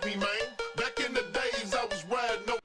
me, man. Back in the days, I was riding no.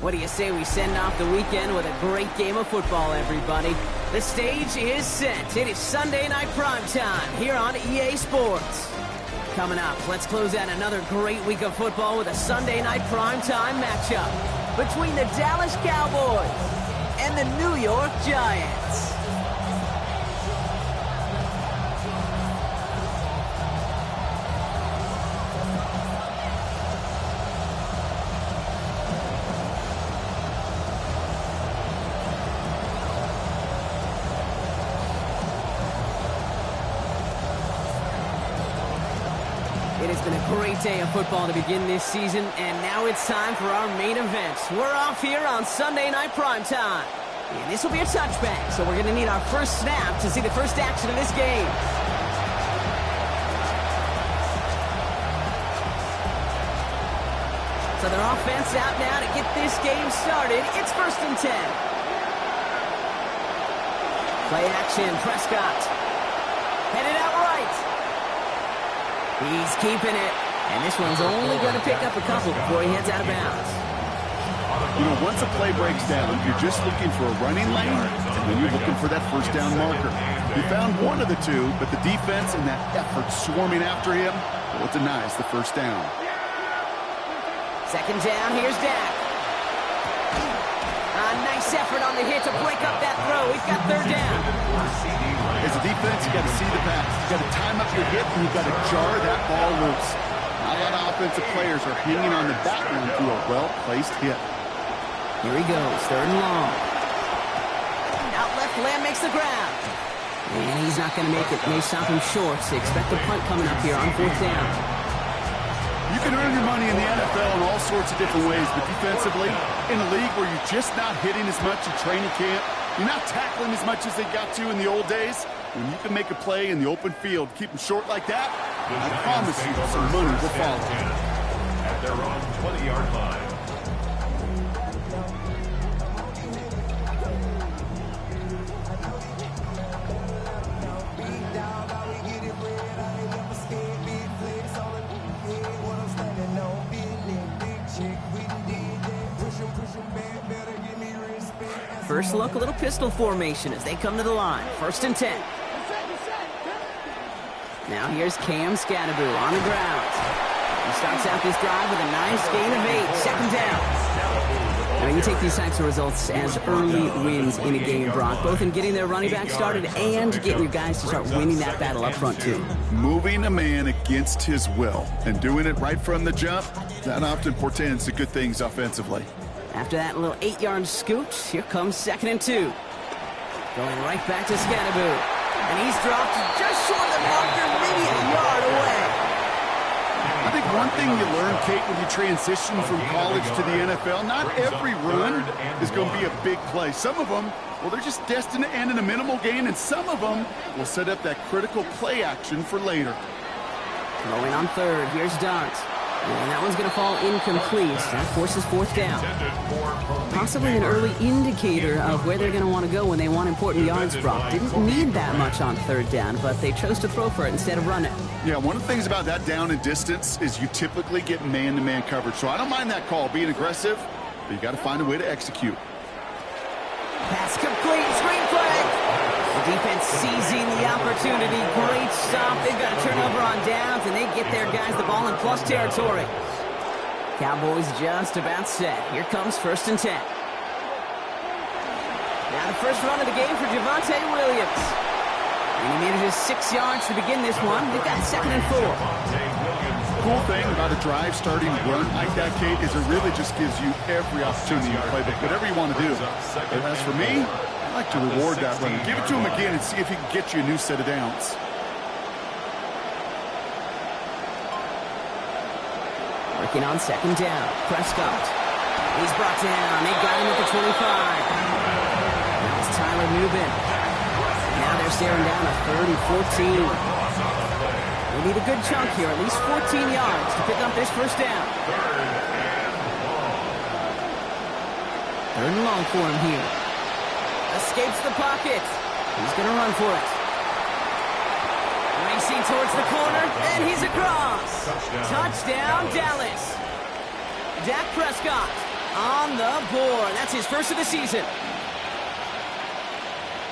What do you say we send off the weekend with a great game of football, everybody? The stage is set. It is Sunday Night Primetime here on EA Sports. Coming up, let's close out another great week of football with a Sunday Night Primetime matchup between the Dallas Cowboys and the New York Giants. It has been a great day of football to begin this season, and now it's time for our main event. We're off here on Sunday Night Primetime. And this will be a touchback, so we're going to need our first snap to see the first action of this game. So their offense out now to get this game started. It's 1st and 10. Play action, Prescott. Headed out right. He's keeping it. And this one's only going to pick up a couple before he heads out of bounds. You know, once a play breaks down, you're just looking for a running lane, and then you're looking for that first down marker. He found one of the two, but the defense and that effort swarming after him, well, it denies the first down. 2nd down, here's Dak. A nice effort on the hit to break up that throw. We've got 3rd down. As a defense, you got to see the pass. You got to time up your hit, and you got to jar that ball loose. Not a lot of offensive players are hanging on to that one to a well-placed hit. Here he goes, 3rd and long. Out left, Lamb makes the grab. And he's not going to make it. May stop him short, so expect a punt coming up here on 4th down. You can earn your money in the NFL in all sorts of different ways, but defensively, in a league where you're just not hitting as much in training camp, you're not tackling as much as they got to in the old days, when you can make a play in the open field, keep them short like that, I promise you some money will follow. At their own 20-yard line. First look, a little pistol formation as they come to the line. 1st and 10. Now here's Cam Scatterbo on the ground. He starts out this drive with a nice gain of 8. 2nd down. Now you take these types of results as early wins in a game, Brock, both in getting their running back started and getting your guys to start winning that battle up front too. Moving a man against his will and doing it right from the jump, that often portends to good things offensively. After that little 8-yard scoot, here comes 2nd and 2. Going right back to Scatterbo. And he's dropped just short of the marker, maybe a yard away. I think one thing you learn, Kate, when you transition from college to the NFL, not every run is going to be a big play. Some of them, well, they're just destined to end in a minimal gain, and some of them will set up that critical play action for later. Throwing on 3rd, here's Dart. And that one's going to fall incomplete. That forces 4th down. Possibly an early indicator of where they're going to want to go when they want important yards, Brock. Didn't need that much on 3rd down, but they chose to throw for it instead of run it. Yeah, one of the things about that down and distance is you typically get man-to-man coverage. So I don't mind that call, being aggressive, but you got to find a way to execute. Pass complete, screenplay. The defense seizing the opportunity. Great stop. They've got a turnover on downs, and they get their guys the ball in plus territory. Cowboys just about set. Here comes 1st and 10. Now the first run of the game for Javonte Williams. And he manages 6 yards to begin this one. They've got 2nd and 4. Cool thing about a drive starting run like that, Kate, is it really just gives you every opportunity to play whatever you want to do. But as for me, I like to reward that run. Give it to him again and see if he can get you a new set of downs. Working on 2nd down. Prescott. He's brought down. They got him at the 25. Now it's Tyler Nubin. Now they're staring down a 3rd and 14. They need a good chunk here, at least 14 yards to pick up this 1st down. 3rd and long for him here. Escapes the pocket. He's going to run for it. Racing towards the corner, and he's across. Touchdown, Dallas. Dak Prescott on the board. That's his 1st of the season.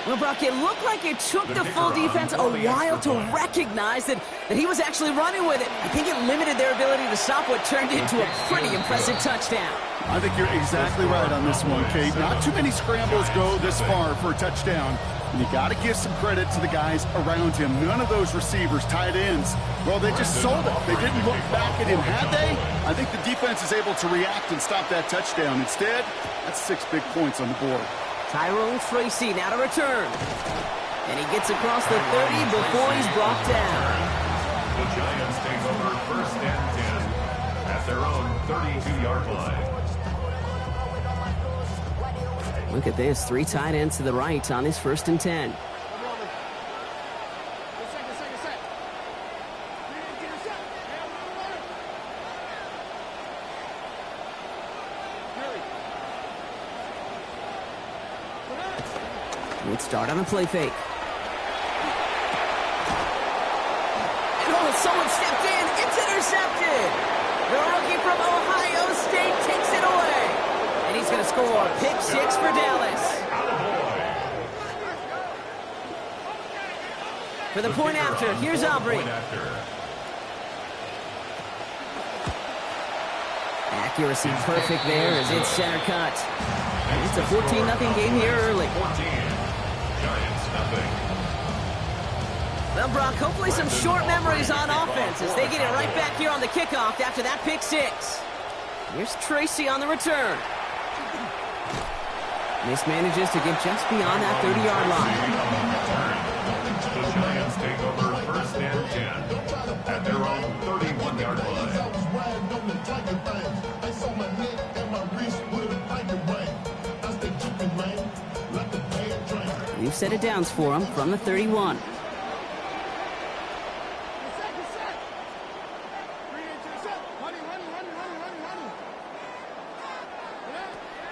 Well, Brock, it looked like it took the full defense a while to recognize that he was actually running with it. I think it limited their ability to stop what turned into a pretty impressive touchdown. I think you're exactly right on this one, Kate. Not too many scrambles go this far for a touchdown. And you got to give some credit to the guys around him. None of those receivers, tight ends, well, they just sold it. They didn't look back at him, had they? I think the defense is able to react and stop that touchdown. Instead, that's 6 big points on the board. Tyrone Tracy now to return. And he gets across the 30 before he's brought down. The Giants take over 1st and 10 at their own 32-yard line. Look at this, 3 tight ends to the right on this 1st and 10. Good start on a play fake. Oh, someone stepped in. It's intercepted. The rookie from Ohio State takes it away. And he's going to score. Pick 6 for Dallas. For the point after, here's Aubrey. Accuracy perfect there as it's center cut. And it's a 14-0 game here early. 14. Giants nothing. Well, Brock, hopefully some short memories on offense as they get it right back here on the kickoff after that pick 6. Here's Tracy on the return. Mismanages to get just beyond that 30-yard line. The Giants take over 1st and 10 at their own 31-yard line. We've set it downs for him from the 31.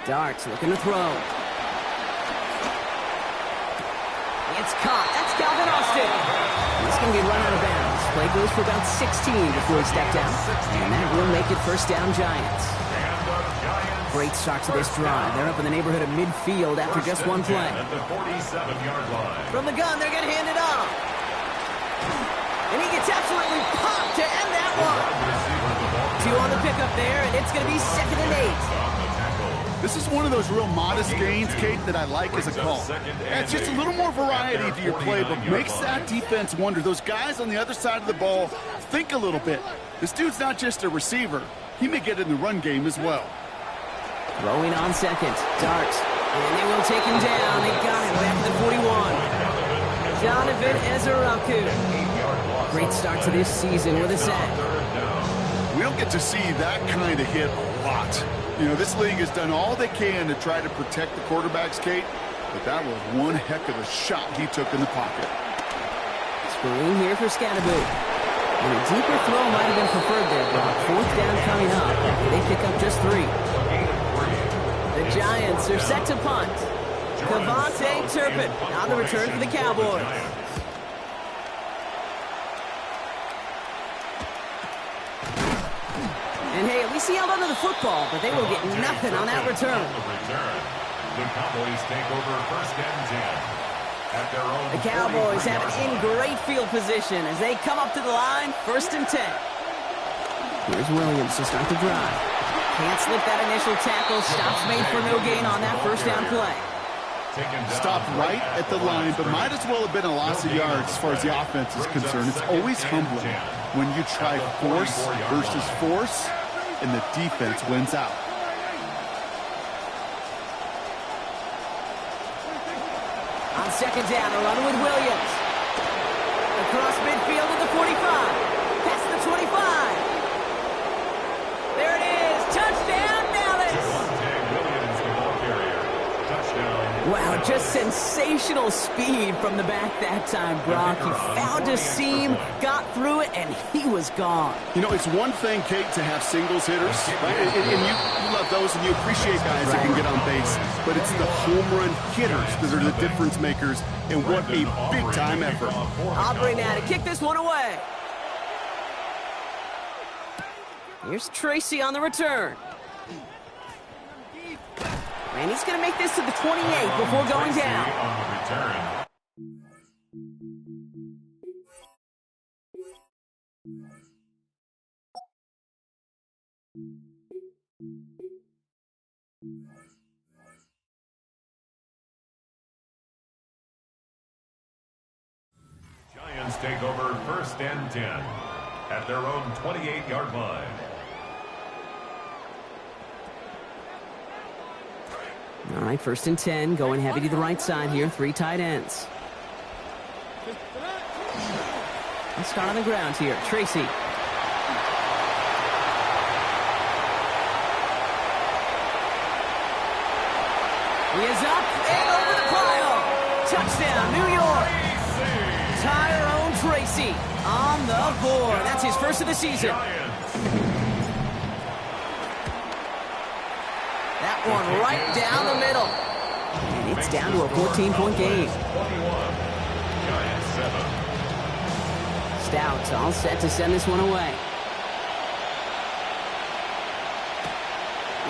Darts looking to throw. It's caught. That's Calvin Austin. He's going to be run out of bounds. Play goes for about 16 before he stepped out. And that will make it 1st down Giants. Great start to this drive. They're up in the neighborhood of midfield after just one play. At the 47-yard line. From the gun, they're going to hand it off. And he gets absolutely popped to end that one. 2 on the pickup there, and it's going to be 2nd and 8. This is one of those real modest gains, Kate, that I like as a call. It's just a little more variety to your playbook. Makes that defense wonder. Those guys on the other side of the ball think a little bit. This dude's not just a receiver. He may get in the run game as well. Throwing on 2nd. Dart. And they will take him down. They got him back to the 41. Donovan Ezeraku. Great start to this season with a sack. We don't get to see that kind of hit a lot. You know, this league has done all they can to try to protect the quarterbacks, Kate, but that was one heck of a shot he took in the pocket. Screen here for Scatterboot. And a deeper throw might have been preferred there, Brock. 4th down coming up after they pick up just 3. The Giants are set to punt. Kavontae Turpin on the return for the Cowboys. And hey, at least he held onto the football, but they will get nothing on that return. The Cowboys take over 1st and 10. The Cowboys have it in great field position as they come up to the line, 1st and 10. Here's Williams to start the drive. Can't slip that initial tackle. Stops made for no gain on that 1st down play. Stopped right at the line, but might as well have been a loss of yards as far as the offense is concerned. It's always humbling when you try force versus force, and the defense wins out. On 2nd down, a run with Williams. Across midfield at the 45. Past the 25. There it is. Touchdown, Dallas. Wow, just sensational speed from the back that time, Brock. He found a seam, got through it, and he was gone. You know, it's one thing, Kate, to have singles hitters, right? And you love those, and you appreciate guys that can get on base. But it's the home run hitters that are the difference makers, and what a big-time effort. Aubrey now to kick this one away. Here's Tracy on the return. And he's going to make this to the 28 before going down. On the return. Giants take over 1st and 10 at their own 28-yard line. All right, 1st and 10, going heavy to the right side here, 3 tight ends. Let's start on the ground here. Tracy. He is up and over the pile. Touchdown, New York. Tyrone Tracy on the board. That's his 1st of the season. That one right down the middle. And it's down to a 14-point game. Stout all set to send this one away.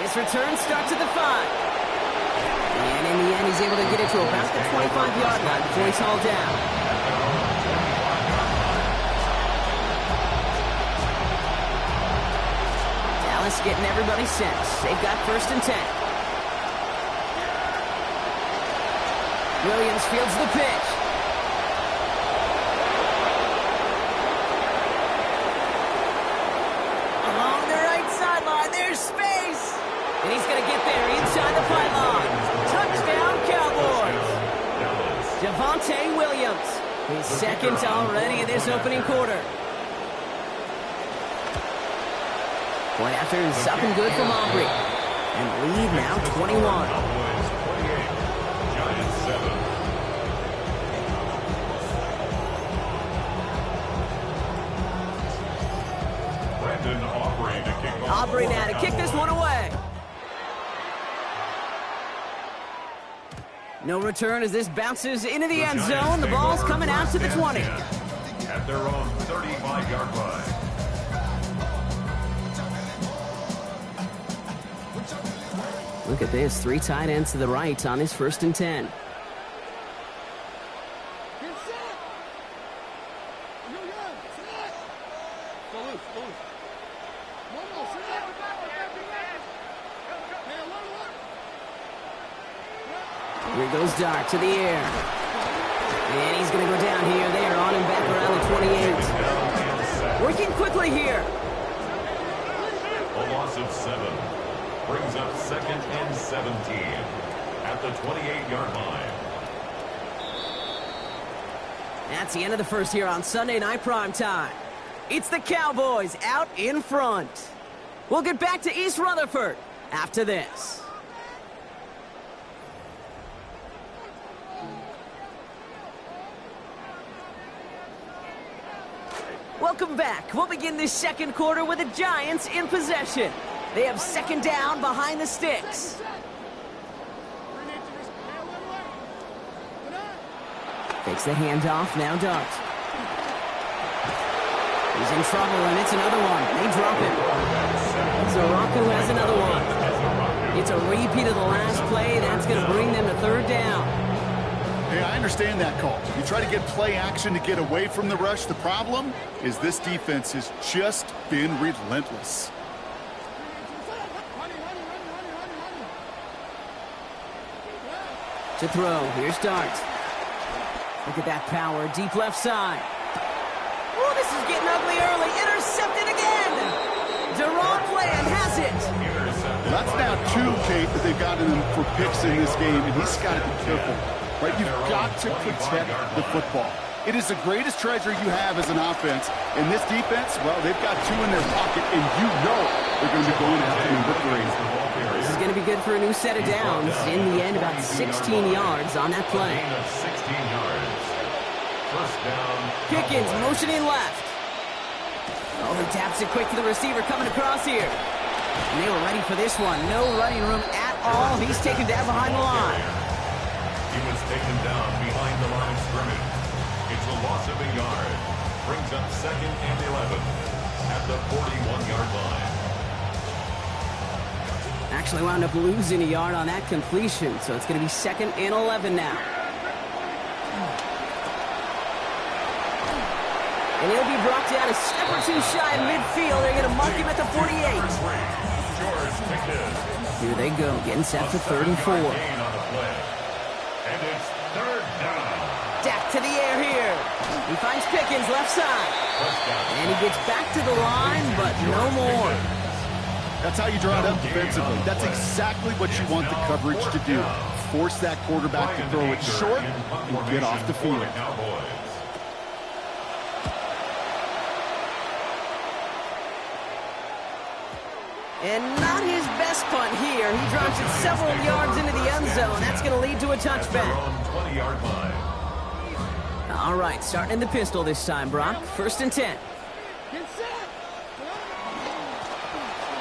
This return starts at the 5. And in the end, he's able to get it to about the 25-yard line before he's hauled down. Dallas getting everybody set. They've got 1st and 10. Williams fields the pitch. Along the right sideline, there's space. And he's going to get there inside the pylon. Touchdown, Cowboys. Javonte Williams. His 2nd already in this opening quarter. Point after is up and good from Aubrey. And lead now 21. Giants 7. Brandon Aubrey to kick off. Aubrey now to kick this one away. No return as this bounces into the end zone. The ball's coming out to the 20. At their own 35-yard line. Look at this, 3 tight ends to the right on his 1st and 10. Here goes Dart to the air. And he's going to go down here. They are on him back around the 28. Working quickly here. A loss of 7 brings up 2nd and 17 at the 28-yard line. That's the end of the 1st here on Sunday Night Primetime. It's the Cowboys out in front. We'll get back to East Rutherford after this. Welcome back. We'll begin this 2nd quarter with the Giants in possession. They have 2nd down behind the sticks. Takes the handoff, now Dart. He's in trouble, and it's another one. They drop him. Zaraku has another one. It's a repeat of the last play. That's going to bring them to 3rd down. Hey, I understand that call. You try to get play action to get away from the rush. The problem is this defense has just been relentless. To throw, here's Dart. Look at that power, deep left side. Oh, this is getting ugly early. Intercepted again. Deron Bland has it. That's now 2, Kate, that they've gotten him for picks in this game, and he's got to be careful. Right? You've got to protect the football. It is the greatest treasure you have as an offense. And this defense, well, they've got 2 in their pocket, and you know they're going to be going after number 3. This is going to be good for a new set of downs. In the end, about 16 yards on that play. 16 yards. First down. Pickens motioning left. Oh, he taps it quick to the receiver coming across here. And they were ready for this one. No running room at all. He's taken down behind the line. He was taken down behind the line of scrimmage. It's a loss of a yard. Brings up 2nd and 11 at the 41-yard line. Actually wound up losing a yard on that completion, so it's going to be 2nd and 11 now. And he'll be brought down a step or 2 shy of midfield. They're going to mark him at the 48. George Pickens. Here they go, getting set for 3rd and 4. And it's 3rd down. Dak to the air here. He finds Pickens left side. And he gets back to the line, but no more. That's how you draw it up defensively. That's exactly what you want the coverage to do. Force that quarterback to throw it short and get off the field. And not his best punt here. He drops it several yards into the end zone. That's going to lead to a touchback. 20-yard line. All right, starting in the pistol this time, Brock. 1st and 10.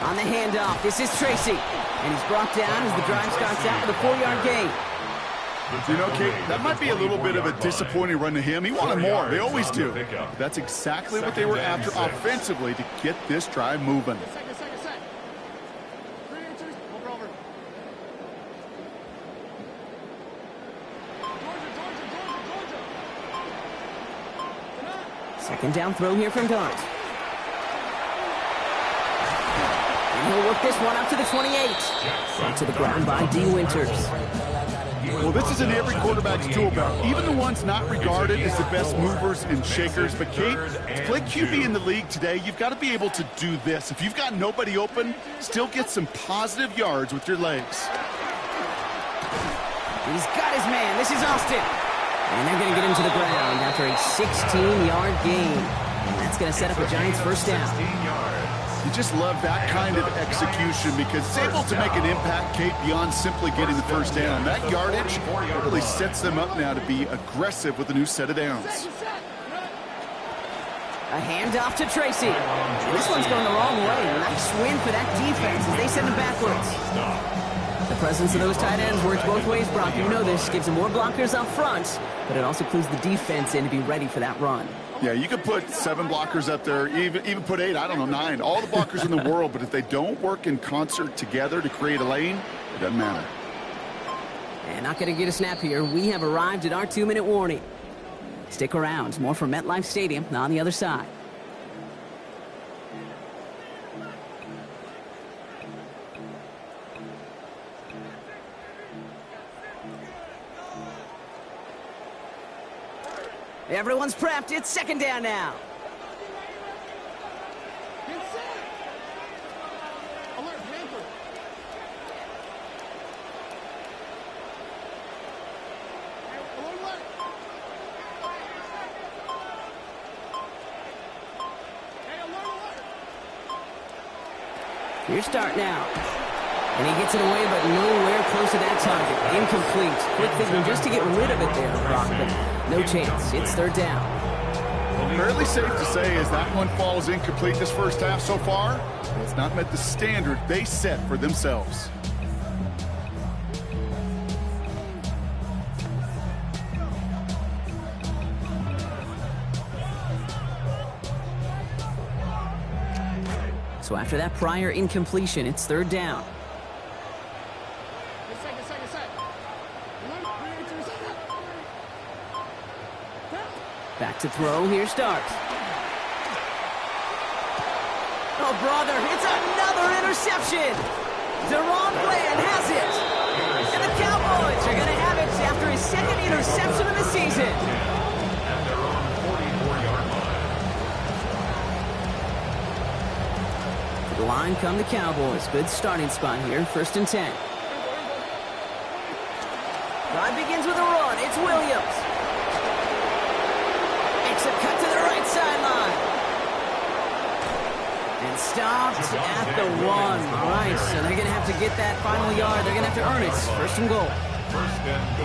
On the handoff, this is Tracy. And he's brought down as the drive starts out with a 4-yard gain. You know, Kate, that might be a little bit of a disappointing run to him. He wanted more. They always do. That's exactly what they were after offensively to get this drive moving. Second down throw here from Dart. And he'll work this one up to the 28. Brought to the ground by D. Winters. Well, this is in every quarterback's tool belt. Even the ones not regarded as the best movers and shakers. But, Kate, to play QB in the league today, you've got to be able to do this. If you've got nobody open, still get some positive yards with your legs. He's got his man. This is Austin. And they're going to get him to the ground after a 16-yard gain. And that's going to set up a Giants first down. You just love that kind of execution because it's able to make an impact, Kate, beyond simply getting the first down. That yardage really sets them up now to be aggressive with a new set of downs. A handoff to Tracy. This one's going the wrong way. Nice win for that defense as they send him backwards. The presence of those tight ends works both ways, Brock. You know this. Gives them more blockers up front, but it also clues the defense in to be ready for that run. Yeah, you could put 7 blockers up there, even put 8, I don't know, 9. All the blockers in the world, but if they don't work in concert together to create a lane, it doesn't matter. And not going to get a snap here. We have arrived at our 2-minute warning. Stick around. More from MetLife Stadium on the other side. Everyone's prepped. It's second down now. Here's Dart now. And he gets it away, but nowhere close to that target. Incomplete. Quick thinking just to get rid of it there, Brock, but no chance. It's third down. Fairly safe to say as that one falls incomplete this first half so far, it's not met the standard they set for themselves. So after that prior incompletion, it's third down. Back to throw. Here starts. Oh, brother, it's another interception. DaRon Bland has it. And the Cowboys are going to have it after his second interception of the season. At their own 44-yard line. To the line come the Cowboys. Good starting spot here. 1st and 10. Drive begins with a run. It's Williams. Makes a cut to the right sideline. And stopped at the 1. All right, so they're going to have to get that final yard. They're going to have to earn it. 1st and goal.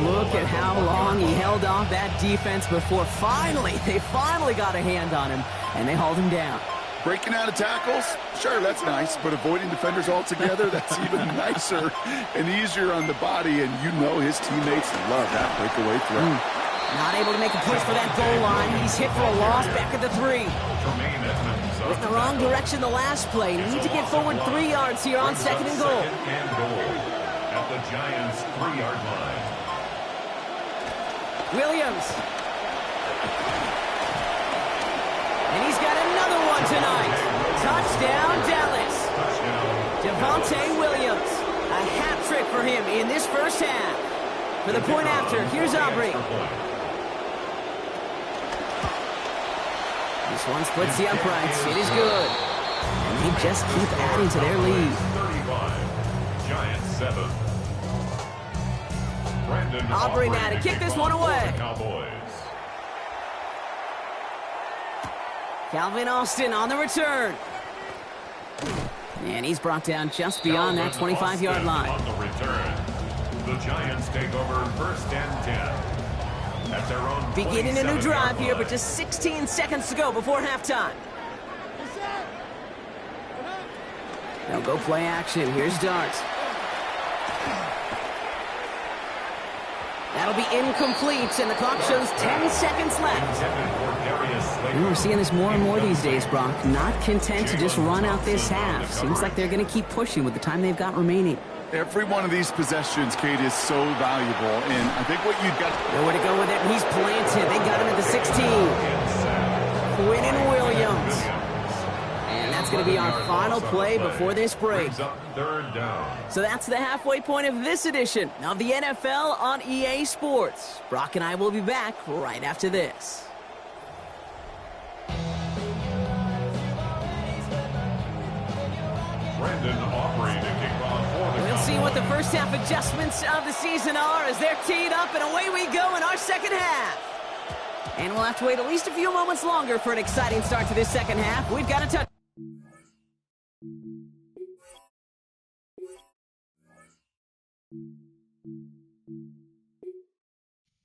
Look at how long he held off that defense before they finally got a hand on him, and they hauled him down. Breaking out of tackles, sure, that's nice, but avoiding defenders altogether, that's even nicer and easier on the body, and you know his teammates love that breakaway throw. Not able to make a push for that goal line. He's hit for a loss back at the 3. Went in the wrong direction the last play. Need to get forward 3 yards here on 2nd and goal. At the Giants' 3-yard line. Williams. And he's got another one tonight. Touchdown, Dallas. Javonte Williams. A hat trick for him in this first half. For the point after, here's Aubrey. This one splits the uprights. It is good. And they just keep adding to their lead. 35. Giants 7. Aubrey now to kick this one away. Cowboys. Calvin Austin on the return. And he's brought down just beyond that 25-yard line. On the return. The Giants take over 1st and 10. At their own Beginning a new drive here, but just 16 seconds to go before halftime. They'll go play action. Here's Darts. That'll be incomplete, and the clock shows 10 seconds left. We're seeing this more and more these days, Brock. Not content to just run out this half. Seems like they're going to keep pushing with the time they've got remaining. Every one of these possessions, Kate, is so valuable, and I think what you've got... Nowhere to go with it, and he's planted. They got him at the 16. Quinnen Williams. And that's going to be our final play before this break. So that's the halfway point of this edition of the NFL on EA Sports. Brock and I will be back right after this. Brandon Aubrey to kick off for the We'll see what the first half adjustments of the season are as they're teed up, and away we go in our second half. And we'll have to wait at least a few moments longer for an exciting start to this second half. We've got a touch.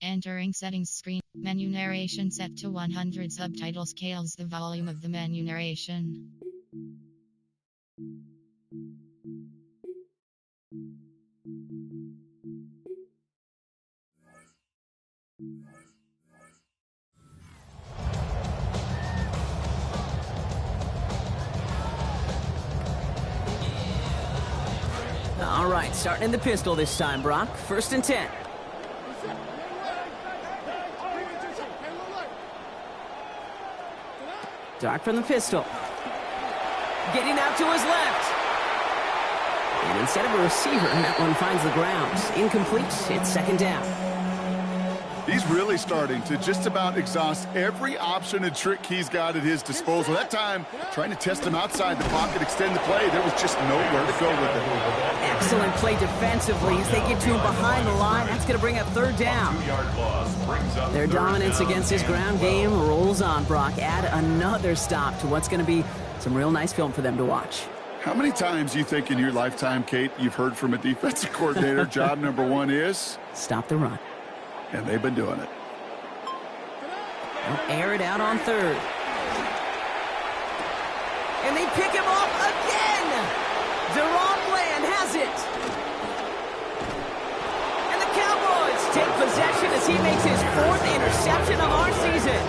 Entering settings screen. Menu narration set to 100. Subtitle scales the volume of the menu narration. All right, starting in the pistol this time, Brock. 1st and 10. Dark from the pistol. Getting out to his left. And instead of a receiver, that one finds the ground. Incomplete. It's 2nd down. He's really starting to just about exhaust every option and trick he's got at his disposal. That time, trying to test him outside the pocket, extend the play, there was just nowhere to go with it. Excellent play defensively as they get to him behind the line. That's going to bring up 3rd down. Their dominance against his ground game rolls on, Brock. Add another stop to what's going to be some real nice film for them to watch. How many times do you think in your lifetime, Kate, you've heard from a defensive coordinator, job number 1 is? Stop the run. And they've been doing it. They'll air it out on 3rd. And they pick him off again! DaRon Bland has it! And the Cowboys take possession as he makes his 4th interception of our season.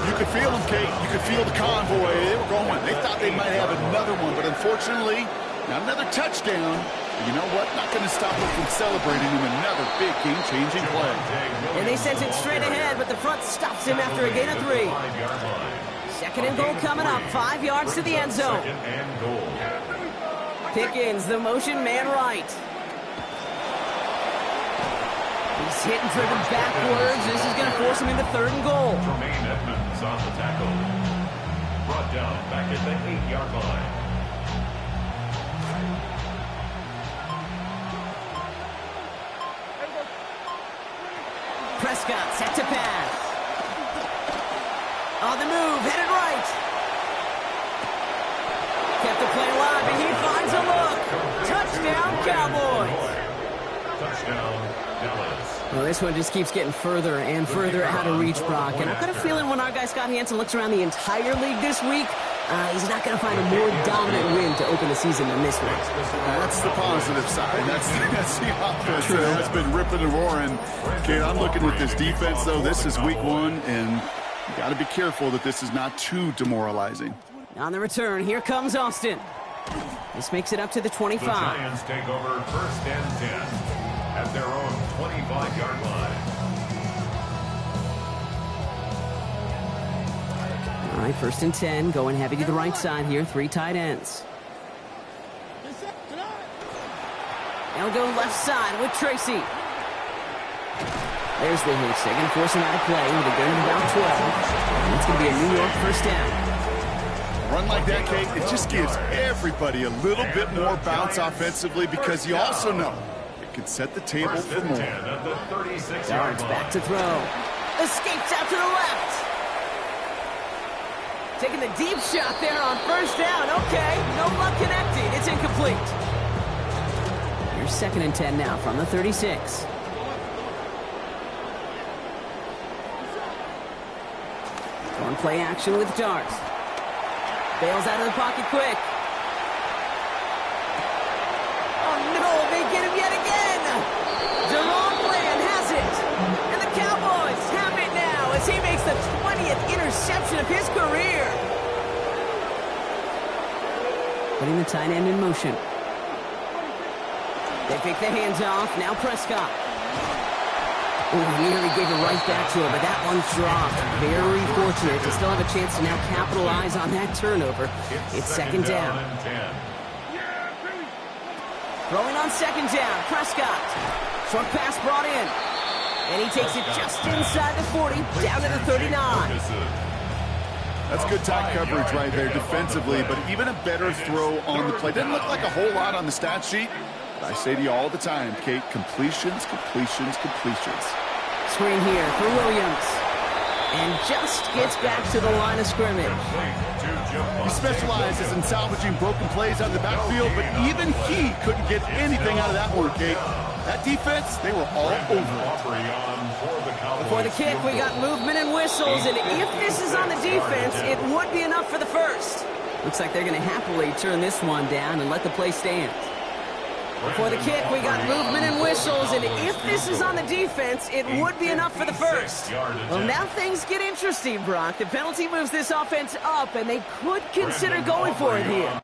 You could feel them, Kate. You could feel the convoy. They were going. They thought they might have another one, but unfortunately, Not another touchdown. You know what? Not going to stop them from celebrating him another big game-changing play. And they sent it straight ahead, but the front stops him after a gain of 3. Second and goal coming up, 5 yards to the end zone. Pickens, the motion man right. He's hit and driven backwards. This is going to force him into 3rd and goal. Tremaine Edmonds on the tackle. Brought down back at the 8-yard line. Prescott set to pass. On the move, headed right. Kept the play alive, and he finds a look. Touchdown, Cowboys. Touchdown, Dallas. Well, this one just keeps getting further and further out of reach, Brock. And I've got a feeling when our guy Scott Hansen looks around the entire league this week, he's not going to find a more dominant win to open the season than this one. That's the positive side. That's the offense that has been ripping and roaring. Okay, I'm looking at this defense, though. This is week 1, and you got to be careful that this is not too demoralizing. On the return, here comes Austin. This makes it up to the 25. The Giants take over 1st and 10 at their own 25-yard line. All right, 1st and 10, going heavy to the right side here, 3 tight ends. They'll go left side with Tracy. There's the hitch. They're going to force him out of play with a gain of about 12. It's going to be a New York 1st down. Run like that, Kate, it just gives everybody a little bit more bounce offensively because you also know it can set the table for more. Darts back to throw. Escapes out to the left. Taking the deep shot there on 1st down. Okay, no luck connecting. It's incomplete. Here's 2nd and 10 now from the 36. On play action with Darts. Bails out of the pocket quick. Oh no, they get him yet again. Jerome Bland has it. And the Cowboys have it now as he makes the 20th interception of his career. Putting the tight end in motion. They pick the hands off. Now Prescott. Oh, he nearly gave it right back to him, but that one dropped. Very fortunate to still have a chance to now capitalize on that turnover. It's 2nd down. Throwing on 2nd down, Prescott. Short pass brought in. And he takes it just inside the 40, down to the 39. That's good tight coverage right there defensively, but even a better throw on the play. Didn't look like a whole lot on the stat sheet. I say to you all the time, Kate, completions, completions, completions. Screen here for Williams. And just gets back to the line of scrimmage. He specializes in salvaging broken plays out of the backfield, but even he couldn't get anything out of that one, Kate. That defense, they were all over it. Before the kick, we got movement and whistles, and if this is on the defense, it would be enough for the 1st. Looks like they're going to happily turn this one down and let the play stand. Before the kick, we got movement and whistles, and if this is on the defense, it would be enough for the 1st. Well, now things get interesting, Brock. The penalty moves this offense up, and they could consider going for it here.